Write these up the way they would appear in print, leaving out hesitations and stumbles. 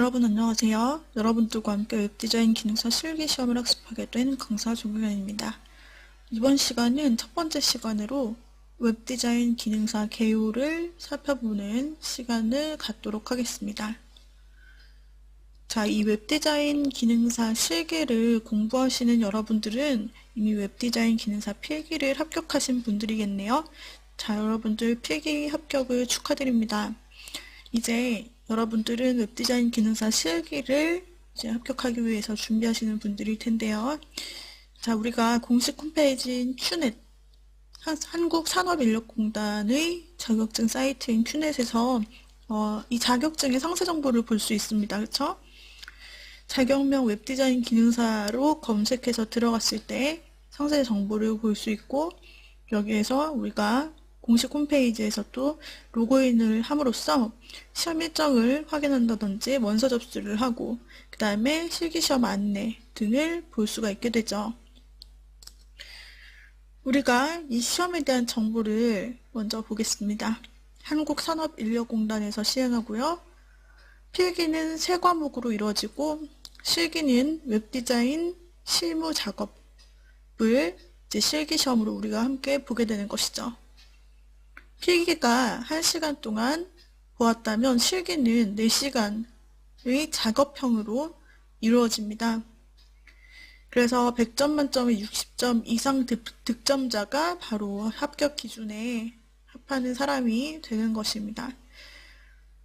여러분 안녕하세요. 여러분들과 함께 웹디자인 기능사 실기시험을 학습하게 된 강사 조경현입니다. 이번 시간은 첫 번째 시간으로 웹디자인 기능사 개요를 살펴보는 시간을 갖도록 하겠습니다. 자, 이 웹디자인 기능사 실기를 공부하시는 여러분들은 이미 웹디자인 기능사 필기를 합격하신 분들이겠네요. 자, 여러분들 필기 합격을 축하드립니다. 이제 여러분들은 웹디자인 기능사 실기를 이제 합격하기 위해서 준비하시는 분들일 텐데요. 자, 우리가 공식 홈페이지인 큐넷, 한국산업인력공단의 자격증 사이트인 큐넷에서 이 자격증의 상세 정보를 볼 수 있습니다. 그렇죠? 자격명 웹디자인 기능사로 검색해서 들어갔을 때 상세 정보를 볼 수 있고, 여기에서 우리가 공식 홈페이지에서 또 로그인을 함으로써 시험 일정을 확인한다든지 원서 접수를 하고 그 다음에 실기시험 안내 등을 볼 수가 있게 되죠. 우리가 이 시험에 대한 정보를 먼저 보겠습니다. 한국산업인력공단에서 시행하고요. 필기는 3과목으로 이루어지고 실기는 웹디자인 실무 작업을 이제 실기시험으로 우리가 함께 보게 되는 것이죠. 필기가 1시간 동안 보았다면 실기는 4시간의 작업형으로 이루어집니다. 그래서 100점 만점에 60점 이상 득점자가 바로 합격 기준에 합하는 사람이 되는 것입니다.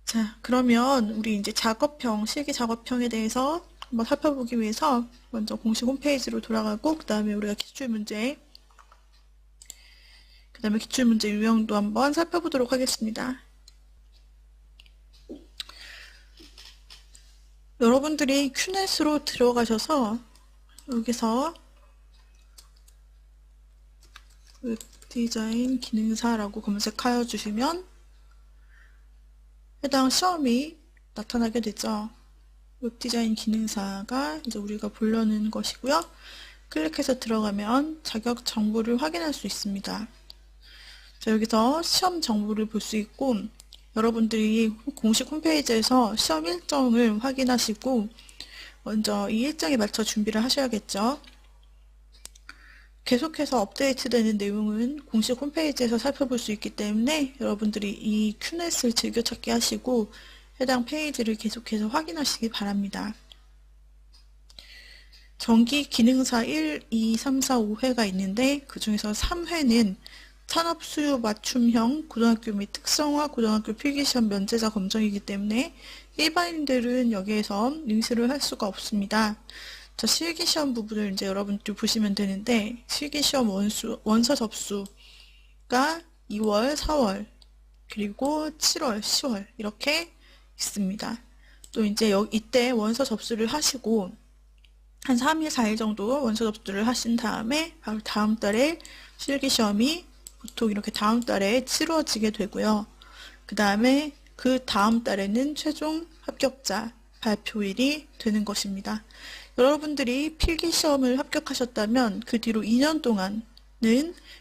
자, 그러면 우리 이제 작업형, 실기 작업형에 대해서 한번 살펴보기 위해서 먼저 공식 홈페이지로 돌아가고 그 다음에 우리가 기출문제 유형도 한번 살펴보도록 하겠습니다. 여러분들이 큐넷으로 들어가셔서 여기서 웹디자인 기능사라고 검색하여 주시면 해당 시험이 나타나게 되죠. 웹디자인 기능사가 이제 우리가 보려는 것이고요. 클릭해서 들어가면 자격 정보를 확인할 수 있습니다. 자, 여기서 시험 정보를 볼 수 있고 여러분들이 공식 홈페이지에서 시험 일정을 확인하시고 먼저 이 일정에 맞춰 준비를 하셔야겠죠. 계속해서 업데이트되는 내용은 공식 홈페이지에서 살펴볼 수 있기 때문에 여러분들이 이 큐넷을 즐겨찾기 하시고 해당 페이지를 계속해서 확인하시기 바랍니다. 정기 기능사 1, 2, 3, 4, 5회가 있는데 그 중에서 3회는 산업 수요 맞춤형 고등학교 및 특성화 고등학교 필기시험 면제자 검정이기 때문에 일반인들은 여기에서 응시를 할 수가 없습니다. 저 실기시험 부분을 이제 여러분들 보시면 되는데 실기시험 원서 접수가 2월, 4월, 그리고 7월, 10월 이렇게 있습니다. 또 이제 이때 원서 접수를 하시고 한 3일, 4일 정도 원서 접수를 하신 다음에 바로 다음 달에 실기시험이 보통 이렇게 다음 달에 치러지게 되고요. 그 다음에 그 다음 달에는 최종 합격자 발표일이 되는 것입니다. 여러분들이 필기시험을 합격하셨다면 그 뒤로 2년 동안은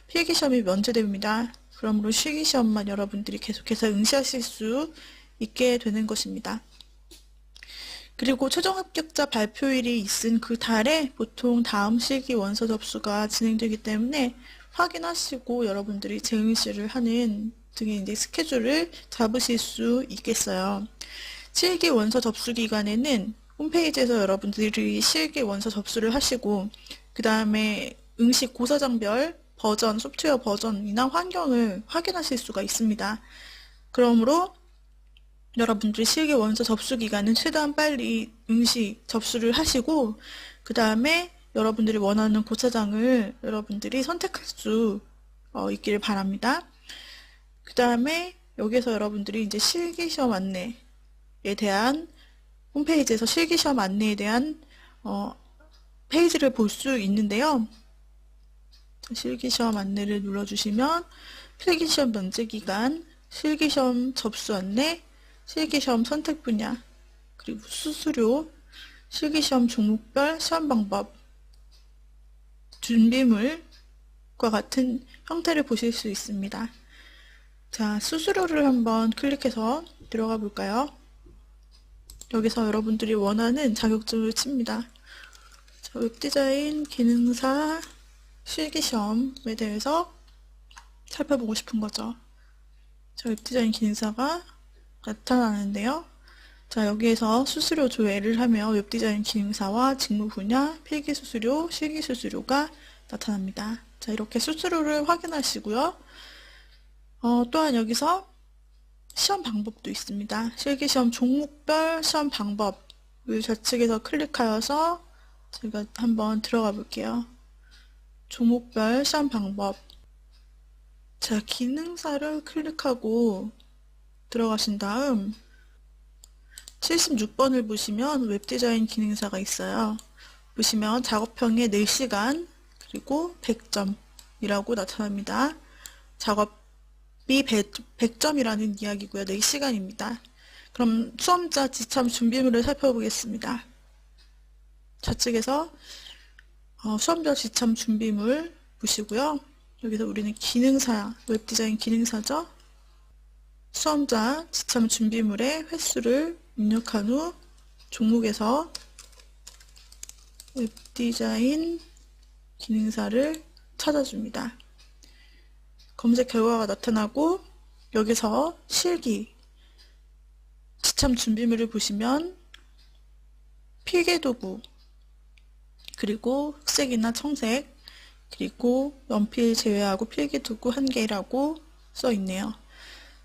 필기시험이 면제됩니다. 그러므로 실기시험만 여러분들이 계속해서 응시하실 수 있게 되는 것입니다. 그리고 최종 합격자 발표일이 있은 그 달에 보통 다음 실기 원서 접수가 진행되기 때문에 확인하시고 여러분들이 재응시를 하는 등의 이제 스케줄을 잡으실 수 있겠어요. 실기 원서 접수 기간에는 홈페이지에서 여러분들이 실기 원서 접수를 하시고 그 다음에 응시 고사장별 버전, 소프트웨어 버전이나 환경을 확인하실 수가 있습니다. 그러므로 여러분들이 실기 원서 접수 기간은 최대한 빨리 응시 접수를 하시고 그 다음에 여러분들이 원하는 고사장을 여러분들이 선택할 수 있기를 바랍니다. 그 다음에 여기서 여러분들이 이제 실기시험 안내에 대한 홈페이지에서 실기시험 안내에 대한 페이지를 볼 수 있는데요. 실기시험 안내를 눌러주시면 필기시험 면제기간, 실기시험 접수 안내, 실기시험 선택 분야, 그리고 수수료, 실기시험 종목별 시험 방법, 준비물과 같은 형태를 보실 수 있습니다. 자, 수수료를 한번 클릭해서 들어가 볼까요? 여기서 여러분들이 원하는 자격증을 칩니다. 자, 웹디자인 기능사 실기시험에 대해서 살펴보고 싶은 거죠. 자, 웹디자인 기능사가 나타나는데요. 자, 여기에서 수수료 조회를 하며 웹디자인 기능사와 직무 분야, 필기 수수료, 실기 수수료가 나타납니다. 자, 이렇게 수수료를 확인하시고요. 또한 여기서 시험 방법도 있습니다. 실기시험 종목별 시험 방법을 좌측에서 클릭하여서 제가 한번 들어가 볼게요. 종목별 시험 방법. 자, 기능사를 클릭하고 들어가신 다음 76번을 보시면 웹디자인 기능사가 있어요. 보시면 작업형에 4시간 그리고 100점이라고 나타납니다. 작업이 100점이라는 이야기고요. 4시간입니다. 그럼 수험자 지참 준비물을 살펴보겠습니다. 좌측에서 수험자 지참 준비물 보시고요. 여기서 우리는 기능사, 웹디자인 기능사죠. 수험자 지참 준비물의 횟수를 입력한 후 종목에서 웹디자인 기능사를 찾아줍니다. 검색 결과가 나타나고 여기서 실기 지참 준비물을 보시면 필기도구 그리고 흑색이나 청색 그리고 연필 제외하고 필기도구 1개라고 써 있네요.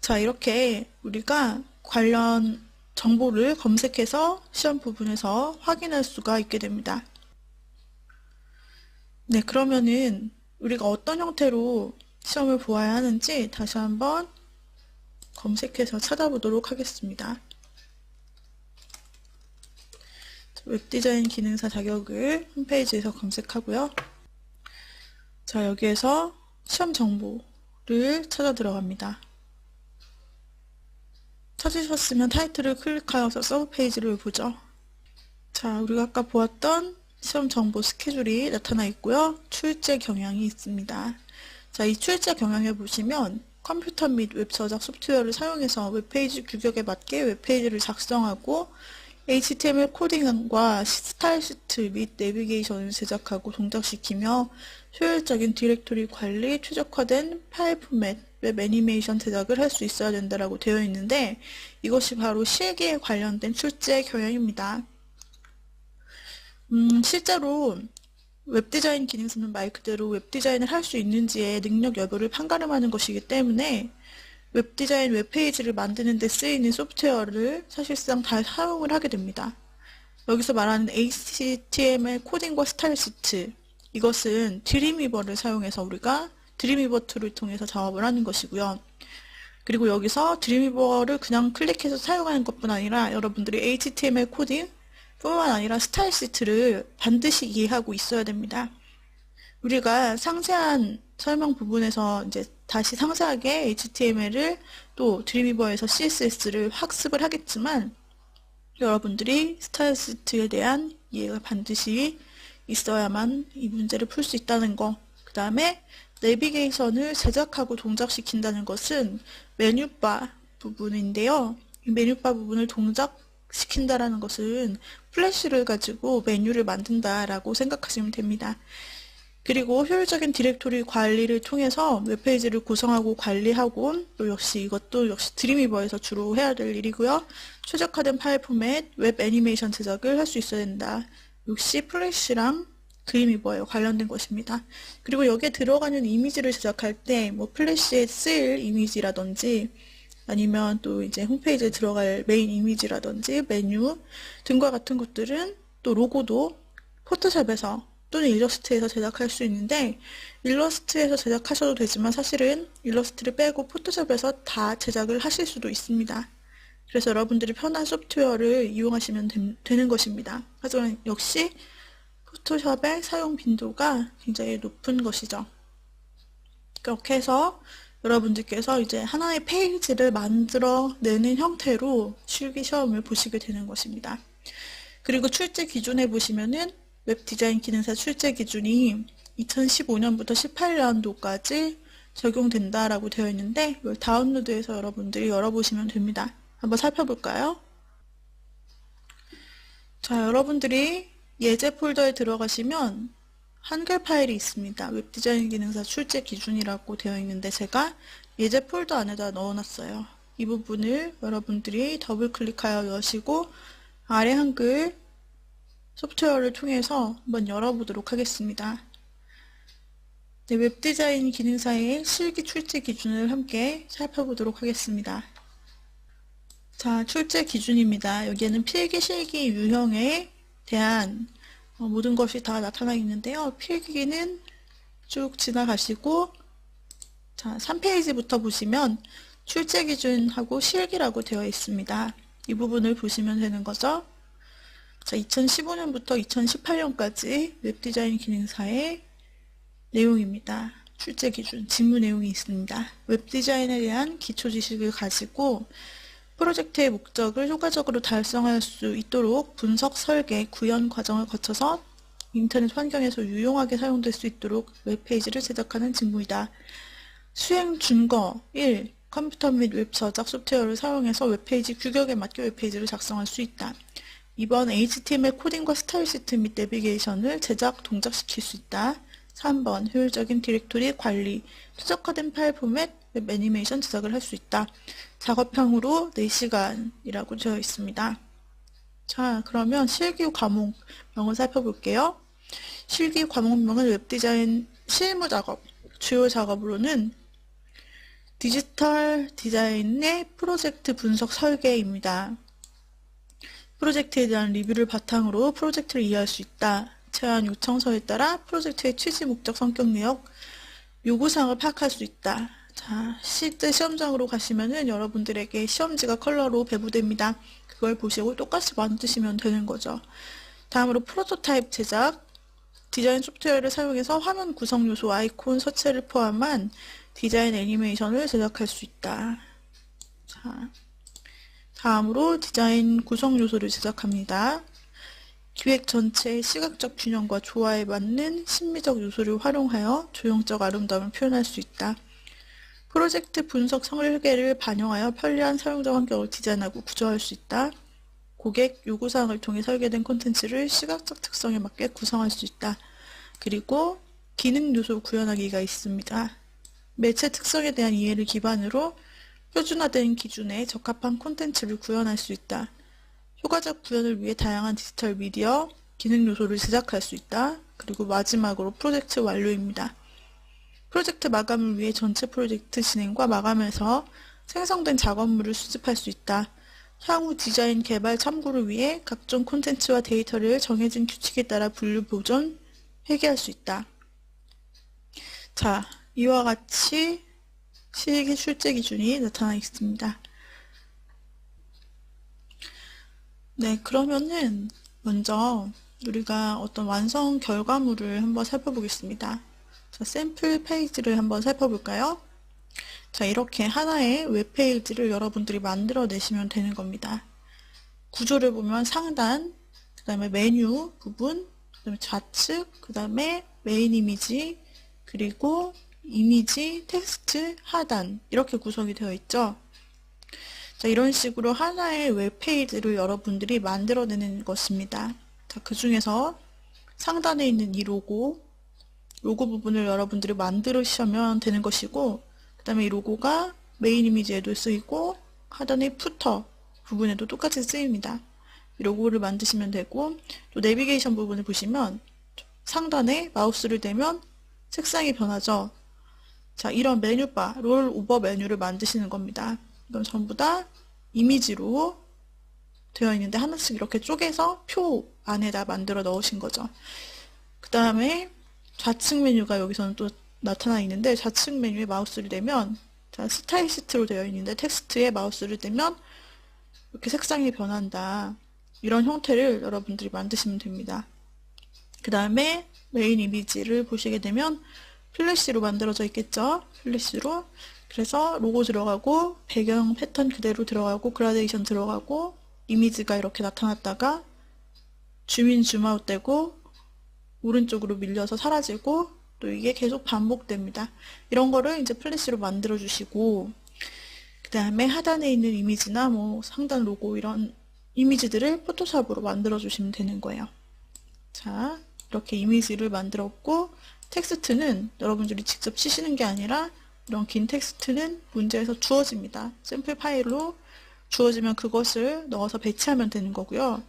자, 이렇게 우리가 관련 정보를 검색해서 시험 부분에서 확인할 수가 있게 됩니다. 네, 그러면은 우리가 어떤 형태로 시험을 보아야 하는지 다시 한번 검색해서 찾아보도록 하겠습니다. 웹디자인 기능사 자격을 홈페이지에서 검색하고요. 자, 여기에서 시험 정보를 찾아 들어갑니다. 찾으셨으면 타이틀을 클릭하여서 서브 페이지를 보죠. 자, 우리가 아까 보았던 시험 정보 스케줄이 나타나 있고요. 출제 경향이 있습니다. 자, 이 출제 경향에 보시면 컴퓨터 및 웹 저작 소프트웨어를 사용해서 웹페이지 규격에 맞게 웹페이지를 작성하고 HTML 코딩과 스타일 시트 및 내비게이션을 제작하고 동작시키며 효율적인 디렉토리 관리, 최적화된 파일 포맷, 웹 애니메이션 제작을 할 수 있어야 된다라고 되어 있는데 이것이 바로 실기에 관련된 출제 경향입니다. 실제로 웹디자인 기능서는 말 그대로 웹디자인을 할 수 있는지의 능력 여부를 판가름하는 것이기 때문에 웹디자인 웹페이지를 만드는 데 쓰이는 소프트웨어를 사실상 다 사용을 하게 됩니다. 여기서 말하는 HTML 코딩과 스타일 시트 이것은 드림위버를 사용해서 우리가 드림위버 툴을 통해서 작업을 하는 것이고요. 그리고 여기서 드림위버를 그냥 클릭해서 사용하는 것뿐 아니라 여러분들이 HTML 코딩 뿐만 아니라 스타일 시트를 반드시 이해하고 있어야 됩니다. 우리가 상세한 설명 부분에서 이제 다시 상세하게 HTML을 또 드림위버에서 CSS를 학습을 하겠지만 여러분들이 스타일 시트에 대한 이해가 반드시 있어야만 이 문제를 풀 수 있다는 거. 그 다음에 내비게이션을 제작하고 동작시킨다는 것은 메뉴바 부분인데요. 이 메뉴바 부분을 동작시킨다라는 것은 플래시를 가지고 메뉴를 만든다라고 생각하시면 됩니다. 그리고 효율적인 디렉토리 관리를 통해서 웹페이지를 구성하고 관리하고 또 이것도 역시 드림위버에서 주로 해야 될 일이고요. 최적화된 파일 포맷, 웹 애니메이션 제작을 할 수 있어야 된다. 역시 플래시랑 드림위버에 관련된 것입니다. 그리고 여기에 들어가는 이미지를 제작할 때 뭐 플래시에 쓸 이미지라든지 아니면 또 이제 홈페이지에 들어갈 메인 이미지라든지 메뉴 등과 같은 것들은 또 로고도 포토샵에서 또는 일러스트에서 제작할 수 있는데 일러스트에서 제작하셔도 되지만 사실은 일러스트를 빼고 포토샵에서 다 제작을 하실 수도 있습니다. 그래서 여러분들이 편한 소프트웨어를 이용하시면 되는 것입니다. 하지만 역시 포토샵의 사용 빈도가 굉장히 높은 것이죠. 그렇게 해서 여러분들께서 이제 하나의 페이지를 만들어내는 형태로 실기시험을 보시게 되는 것입니다. 그리고 출제 기준에 보시면은 웹디자인 기능사 출제 기준이 2015년부터 18년도까지 적용된다라고 되어 있는데 이걸 다운로드해서 여러분들이 열어보시면 됩니다. 한번 살펴볼까요? 자, 여러분들이 예제 폴더에 들어가시면 한글 파일이 있습니다. 웹디자인 기능사 출제 기준이라고 되어 있는데 제가 예제 폴더 안에다 넣어놨어요. 이 부분을 여러분들이 더블 클릭하여 여시고 아래 한글 소프트웨어를 통해서 한번 열어보도록 하겠습니다. 네, 웹디자인 기능사의 실기 출제 기준을 함께 살펴보도록 하겠습니다. 자, 출제 기준입니다. 여기에는 필기, 실기, 유형에 대한 모든 것이 다 나타나 있는데요. 필기는 쭉 지나가시고 자, 3페이지부터 보시면 출제 기준하고 실기라고 되어 있습니다. 이 부분을 보시면 되는 거죠. 자, 2015년부터 2018년까지 웹디자인 기능사의 내용입니다. 출제 기준, 직무 내용이 있습니다. 웹디자인에 대한 기초 지식을 가지고 프로젝트의 목적을 효과적으로 달성할 수 있도록 분석, 설계, 구현 과정을 거쳐서 인터넷 환경에서 유용하게 사용될 수 있도록 웹페이지를 제작하는 직무이다. 수행 준거 1. 컴퓨터 및 웹 저작 소프트웨어를 사용해서 웹페이지 규격에 맞게 웹페이지를 작성할 수 있다. 2번 HTML 코딩과 스타일 시트 및 내비게이션을 제작, 동작시킬 수 있다. 3번 효율적인 디렉토리 관리, 최적화된 파일 포맷, 웹 애니메이션 제작을 할 수 있다. 작업형으로 4시간이라고 되어 있습니다. 자, 그러면 실기 과목명을 살펴볼게요. 실기 과목명은 웹디자인 실무 작업, 주요 작업으로는 디지털 디자인의 프로젝트 분석 설계입니다. 프로젝트에 대한 리뷰를 바탕으로 프로젝트를 이해할 수 있다. 제안 요청서에 따라 프로젝트의 취지, 목적, 성격, 내역, 요구사항을 파악할 수 있다. 자, 실제 시험장으로 가시면은 여러분들에게 시험지가 컬러로 배부됩니다. 그걸 보시고 똑같이 만드시면 되는 거죠. 다음으로 프로토타입 제작. 디자인 소프트웨어를 사용해서 화면 구성 요소, 아이콘, 서체를 포함한 디자인 애니메이션을 제작할 수 있다. 자, 다음으로 디자인 구성 요소를 제작합니다. 기획 전체의 시각적 균형과 조화에 맞는 심미적 요소를 활용하여 조형적 아름다움을 표현할 수 있다. 프로젝트 분석 설계를 반영하여 편리한 사용자 환경을 디자인하고 구조할 수 있다. 고객 요구사항을 통해 설계된 콘텐츠를 시각적 특성에 맞게 구성할 수 있다. 그리고 기능 요소 구현하기가 있습니다. 매체 특성에 대한 이해를 기반으로 표준화된 기준에 적합한 콘텐츠를 구현할 수 있다. 효과적 구현을 위해 다양한 디지털 미디어, 기능 요소를 제작할 수 있다. 그리고 마지막으로 프로젝트 완료입니다. 프로젝트 마감을 위해 전체 프로젝트 진행과 마감에서 생성된 작업물을 수집할 수 있다. 향후 디자인 개발 참고를 위해 각종 콘텐츠와 데이터를 정해진 규칙에 따라 분류, 보존, 회계할 수 있다. 자, 이와 같이 실기 출제 기준이 나타나 있습니다. 네, 그러면은 먼저 우리가 어떤 완성 결과물을 한번 살펴보겠습니다. 자, 샘플 페이지를 한번 살펴볼까요? 자, 이렇게 하나의 웹페이지를 여러분들이 만들어내시면 되는 겁니다. 구조를 보면 상단, 그 다음에 메뉴 부분, 그 다음에 좌측, 그 다음에 메인 이미지, 그리고 이미지, 텍스트, 하단 이렇게 구성이 되어 있죠. 자, 이런 식으로 하나의 웹페이지를 여러분들이 만들어내는 것입니다. 자, 그 중에서 상단에 있는 이 로고 부분을 여러분들이 만들으시면 되는 것이고, 그 다음에 이 로고가 메인 이미지에도 쓰이고 하단의 푸터 부분에도 똑같이 쓰입니다. 이 로고를 만드시면 되고, 또 내비게이션 부분을 보시면 상단에 마우스를 대면 색상이 변하죠. 자, 이런 메뉴바, 롤 오버 메뉴를 만드시는 겁니다. 이건 전부 다 이미지로 되어 있는데 하나씩 이렇게 쪼개서 표 안에다 만들어 넣으신 거죠. 그 다음에 좌측 메뉴가 여기서는 또 나타나 있는데, 좌측 메뉴에 마우스를 대면 자, 스타일 시트로 되어 있는데 텍스트에 마우스를 대면 이렇게 색상이 변한다. 이런 형태를 여러분들이 만드시면 됩니다. 그 다음에 메인 이미지를 보시게 되면 플래시로 만들어져 있겠죠. 플래시로. 그래서 로고 들어가고 배경 패턴 그대로 들어가고 그라데이션 들어가고 이미지가 이렇게 나타났다가 줌인 줌아웃 되고 오른쪽으로 밀려서 사라지고 또 이게 계속 반복됩니다. 이런 거를 이제 플래시로 만들어 주시고, 그 다음에 하단에 있는 이미지나 뭐 상단 로고 이런 이미지들을 포토샵으로 만들어 주시면 되는 거예요. 자, 이렇게 이미지를 만들었고, 텍스트는 여러분들이 직접 치시는 게 아니라 이런 긴 텍스트는 문제에서 주어집니다. 샘플 파일로 주어지면 그것을 넣어서 배치하면 되는 거고요.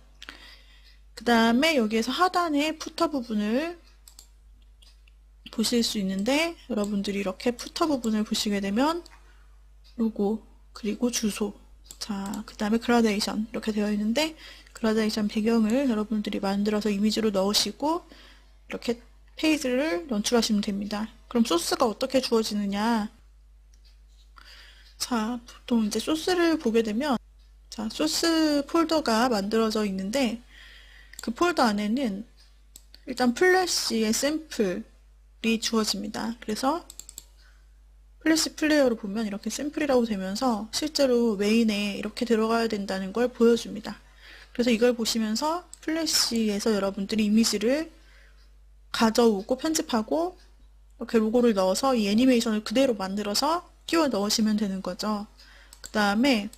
그 다음에 여기에서 하단에 푸터 부분을 보실 수 있는데, 여러분들이 이렇게 푸터 부분을 보시게 되면 로고, 그리고 주소, 자, 그 다음에 그라데이션 이렇게 되어 있는데, 그라데이션 배경을 여러분들이 만들어서 이미지로 넣으시고 이렇게 페이지를 연출하시면 됩니다. 그럼 소스가 어떻게 주어지느냐? 자, 보통 이제 소스를 보게 되면, 자, 소스 폴더가 만들어져 있는데, 그 폴더 안에는 일단 플래시의 샘플이 주어집니다. 그래서 플래시 플레이어로 보면 이렇게 샘플이라고 되면서 실제로 메인에 이렇게 들어가야 된다는 걸 보여줍니다. 그래서 이걸 보시면서 플래시에서 여러분들이 이미지를 가져오고 편집하고 이렇게 로고를 넣어서 이 애니메이션을 그대로 만들어서 끼워 넣으시면 되는 거죠. 그 다음에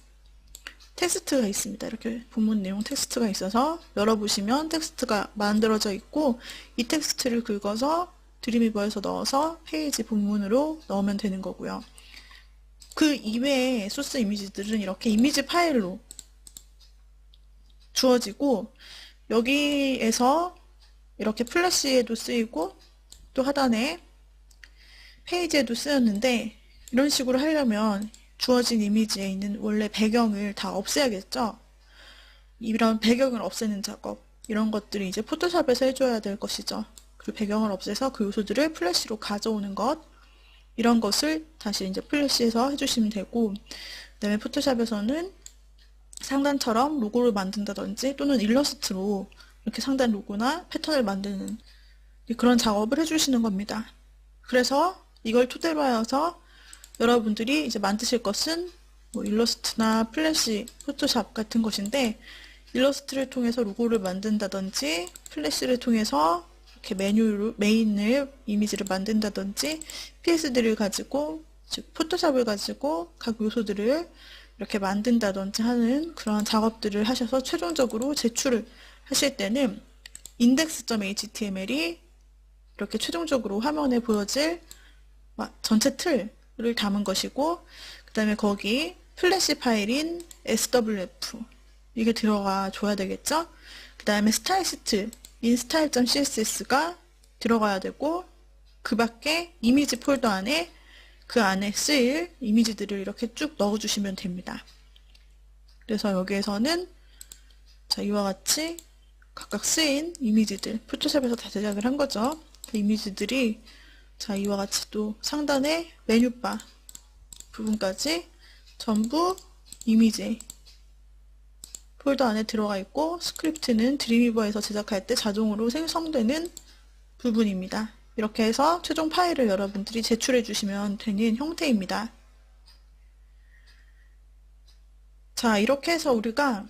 텍스트가 있습니다. 이렇게 본문 내용 텍스트가 있어서 열어보시면 텍스트가 만들어져 있고, 이 텍스트를 긁어서 드림위버에서 넣어서 페이지 본문으로 넣으면 되는 거고요. 그 이외의 소스 이미지들은 이렇게 이미지 파일로 주어지고, 여기에서 이렇게 플래시에도 쓰이고 또 하단에 페이지에도 쓰였는데, 이런 식으로 하려면 주어진 이미지에 있는 원래 배경을 다 없애야겠죠. 이런 배경을 없애는 작업, 이런 것들이 이제 포토샵에서 해줘야 될 것이죠. 그 배경을 없애서 그 요소들을 플래시로 가져오는 것, 이런 것을 다시 이제 플래시에서 해주시면 되고, 그 다음에 포토샵에서는 상단처럼 로고를 만든다든지 또는 일러스트로 이렇게 상단 로고나 패턴을 만드는 그런 작업을 해주시는 겁니다. 그래서 이걸 토대로 하여서 여러분들이 이제 만드실 것은 뭐 일러스트나 플래시, 포토샵 같은 것인데, 일러스트를 통해서 로고를 만든다든지 플래시를 통해서 이렇게 메인을 이미지를 만든다든지 PS들을 가지고, 즉 포토샵을 가지고 각 요소들을 이렇게 만든다든지 하는 그런 작업들을 하셔서 최종적으로 제출을 하실 때는 index.html이 이렇게 최종적으로 화면에 보여질 전체 틀을 담은 것이고, 그 다음에 거기 플래시 파일인 swf 이게 들어가 줘야 되겠죠. 그 다음에 스타일시트 인스타일.css가 들어가야 되고, 그 밖에 이미지 폴더 안에 그 안에 쓰일 이미지들을 이렇게 쭉 넣어주시면 됩니다. 그래서 여기에서는 자, 이와 같이 각각 쓰인 이미지들, 포토샵에서 다 제작을 한 거죠. 그 이미지들이 자, 이와 같이 또 상단에 메뉴바 부분까지 전부 이미지 폴더 안에 들어가 있고, 스크립트는 드림위버에서 제작할 때 자동으로 생성되는 부분입니다. 이렇게 해서 최종 파일을 여러분들이 제출해 주시면 되는 형태입니다. 자, 이렇게 해서 우리가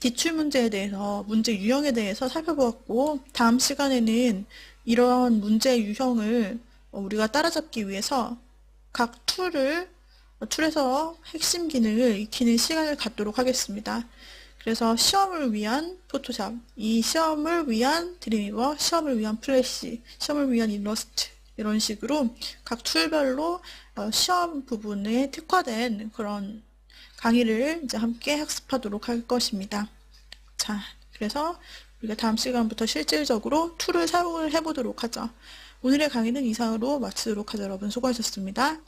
기출 문제에 대해서, 문제 유형에 대해서 살펴보았고, 다음 시간에는 이런 문제 유형을 우리가 따라잡기 위해서 각 툴에서 핵심 기능을 익히는 시간을 갖도록 하겠습니다. 그래서 시험을 위한 포토샵, 이 시험을 위한 드림위버, 시험을 위한 플래시, 시험을 위한 일러스트, 이런 식으로 각 툴별로 시험 부분에 특화된 그런 강의를 이제 함께 학습하도록 할 것입니다. 자, 그래서 우리가 다음 시간부터 실질적으로 툴을 사용을 해보도록 하죠. 오늘의 강의는 이상으로 마치도록 하죠. 여러분 수고하셨습니다.